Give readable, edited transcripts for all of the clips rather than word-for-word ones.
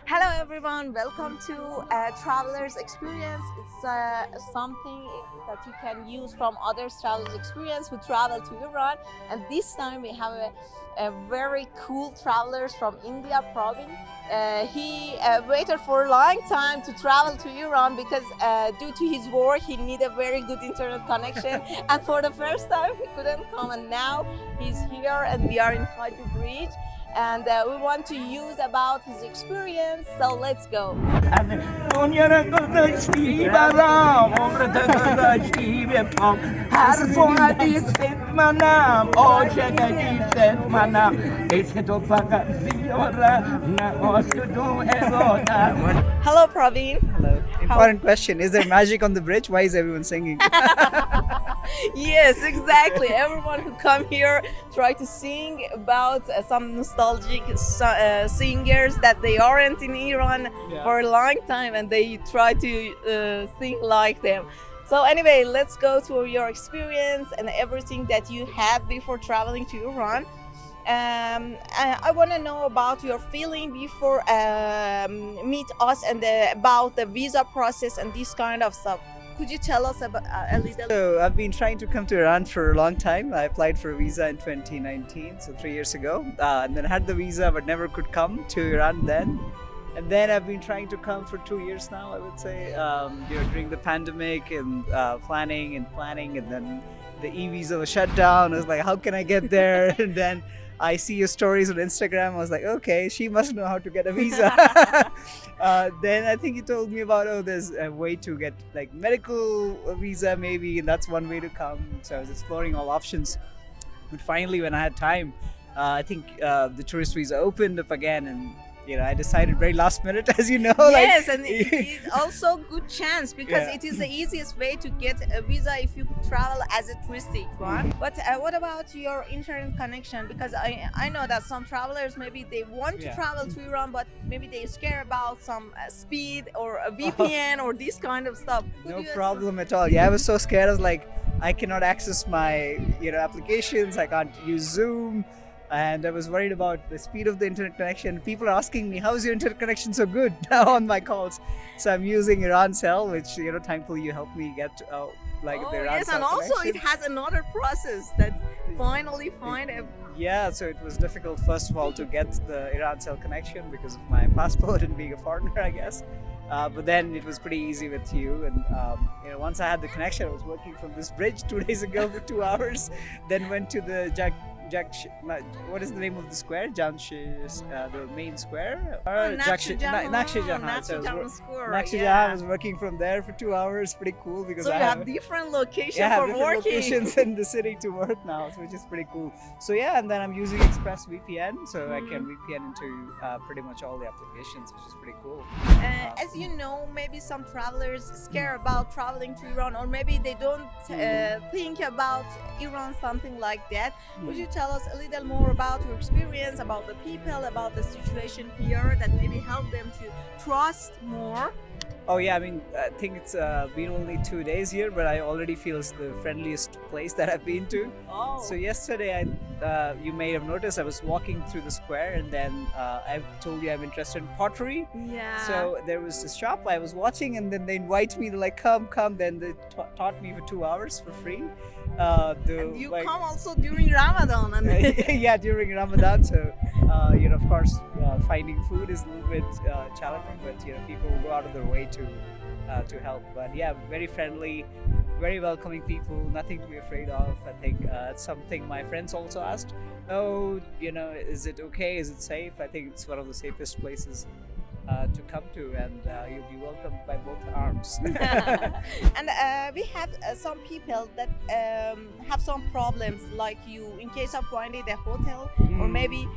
Hello everyone, welcome to Traveler's Experience. It's something that you can use from others' travelers' experience who travel to Iran. And this time we have a very cool travelers from India, Praveen. He waited for a long time to travel to Iran because due to his work he needed a very good internet connection. And for the first time he couldn't come, and now he's here and we are in Hajj Bridge, and we want to use about his experience. So let's go. دنیا را گذاشتی برام عمرت گذاشتی به پام حرف و حدیثت منم عاشق منم عشق تو فقط زیاره نماز تو دو عبادت. Hello, Praveen. Hello. Important question. Is there magic on the bridge? Why is everyone singing? Yes, exactly. Everyone who come here try to sing about some nostalgic singers that they aren't in Iran for a long time, and they try to sing like them. So anyway, let's go to your experience and everything that you had before traveling to Iran. I want to know about your feeling before meet us, and about the visa process and this kind of stuff. Could you tell us about a little? So I've been trying to come to Iran for a long time. I applied for a visa in 2019, so 3 years ago, and then had the visa but never could come to Iran then. And then I've been trying to come for 2 years now, I would say, during the pandemic, and planning, and then the e-visa was shut down. I was like, how can I get there? And then I see your stories on Instagram. I was like, okay, she must know how to get a visa. Then I think you told me about, there's a way to get like medical visa maybe, and that's one way to come. So I was exploring all options. But finally, when I had time, I think the tourist visa opened up again, and I decided very last minute, as you know. Yes, and it's also good chance because it is the easiest way to get a visa if you travel as a touristic one. But what about your internet connection? Because I know that some travelers, maybe they want to travel to Iran, but maybe they scare about some speed or a VPN or this kind of stuff. No problem at all. Yeah, I was so scared. I was like, I cannot access my applications. I can't use Zoom. And I was worried about the speed of the internet connection. People are asking me, how is your internet connection so good now on my calls? So I'm using Irancell, which, thankfully you helped me get the Irancell yes, and also connection. it has another process that finally find a... Yeah, so it was difficult, first of all, to get the Irancell connection because of my passport and being a foreigner, I guess. But then it was pretty easy with you. And, once I had the connection, I was working from this bridge 2 days ago for 2 hours, then went to the what is the name of the square? The main square? Naqsh Jahan Square. I was working from there for 2 hours. Pretty cool because So I you have different locations for different working. locations in the city to work now, so which is pretty cool. So and then I'm using Express VPN, so I can VPN into pretty much all the applications, which is pretty cool. As you know, maybe some travelers scare about traveling to Iran, or maybe they don't think about Iran, something like that. Would you tell us a little more about your experience, about the people, about the situation here that maybe help them to trust more? Oh yeah, I mean, I think it's been only 2 days here, but I already feel it's the friendliest place that I've been to. Oh. So yesterday, you may have noticed, I was walking through the square, and then I told you I'm interested in pottery. Yeah. So there was this shop I was watching, and then they invite me to like, come. Then they taught me for 2 hours for free. And you come also during Ramadan. Yeah, during Ramadan. So, of course, finding food is a little bit challenging, but people go out of their way to help. But yeah, very friendly, very welcoming people, nothing to be afraid of. I think it's something my friends also asked. Is it okay? Is it safe? I think it's one of the safest places to come to, and you'll be welcomed by both arms. And we have some people that have some problems like you, in case of finding a hotel, or maybe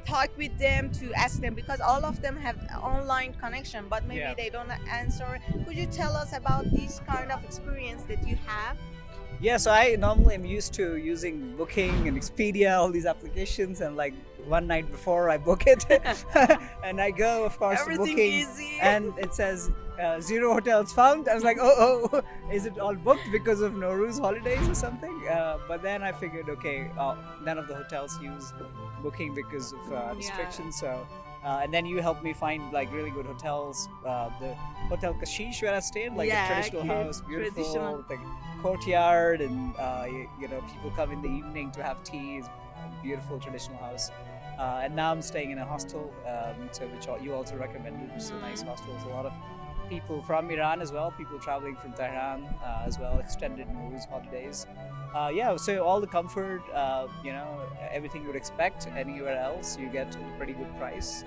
talk with them to ask them, because all of them have online connection, but maybe they don't answer. Could you tell us about this kind of experience that you have? Yeah, so I normally am used to using Booking and Expedia, all these applications, and like one night before I book it, and I go, of course, to Everything Booking, easy. and it says 0 hotels found. I was like, is it all booked because of Nowruz holidays or something? But then I figured, okay, none of the hotels use Booking because of restrictions, so And then you helped me find like really good hotels. The Hotel Kashish where I stayed, like a traditional house, beautiful, traditional. with a courtyard, and you know, people come in the evening to have tea. It's a beautiful traditional house. And now I'm staying in a hostel, so which you also recommended. It's a nice hostel. There's a lot of people from Iran as well, people traveling from Tehran as well, extended Nowruz holidays. Yeah, so all the comfort, you know, everything you would expect anywhere else, you get at a pretty good price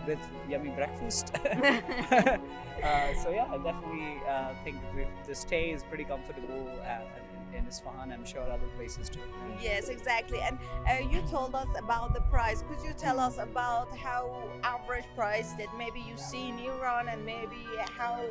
with yummy breakfast. So yeah, I definitely think the stay is pretty comfortable in Isfahan. I'm sure other places too. Yes, exactly. And you told us about the price. Could you tell us about how average price that maybe you see in Iran, and maybe how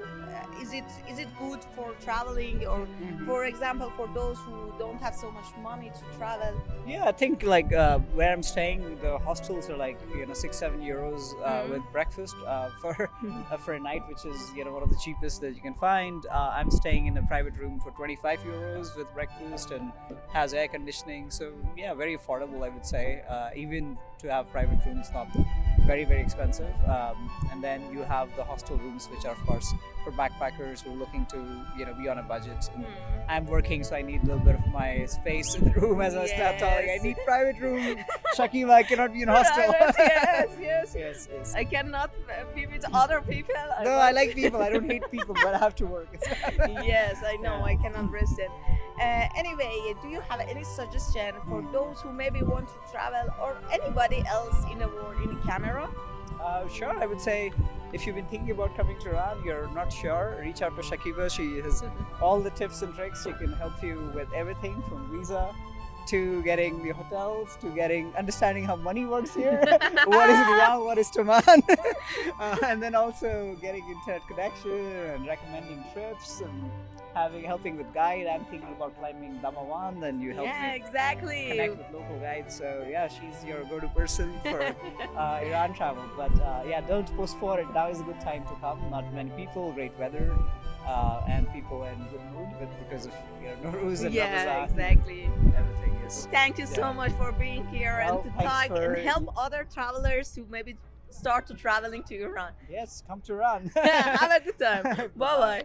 is it good for traveling, or for example for those who don't have so much money to travel? Yeah, I think like where I'm staying, the hostels are like, you know, 6-7 euros with breakfast for a night, which is, you know, one of the cheapest that you can find. I'm staying in a private room for 25 euros with breakfast and has air conditioning, so yeah, very affordable, I would say. Even to have private rooms, not very expensive. And then you have the hostel rooms, which are of course for backpackers who are looking to, you know, be on a budget. And I'm working, so I need a little bit of my space in the room. As I was telling, I need private room. Shakima, I cannot be in hostel. Yes. I cannot be with other people. I like people. I don't hate people, but I have to work. Yes, I know. I can understand. Anyway, do you have any suggestion for those who maybe want to travel, or anybody else in the world, in Canada? Sure, I would say if you've been thinking about coming to Iran, you're not sure, reach out to Shakiba. She has all the tips and tricks. She can help you with everything from visa to getting the hotels, to understanding how money works here. What is Riyal, what is Taman, and then also getting internet connection and recommending trips and helping with guide. I'm thinking about climbing Damawan, and you help me connect with local guides. So yeah, she's your go-to person for Iran travel. But yeah, don't postpone it. Now is a good time to come. Not many people, great weather, and people in good mood because of, you know, Nowruz and Ramazan. Exactly. Everything is. Thank you so much for being here and to talk and help other travelers who maybe start to traveling to Iran. Yes, come to Iran. Have a good time. Bye bye.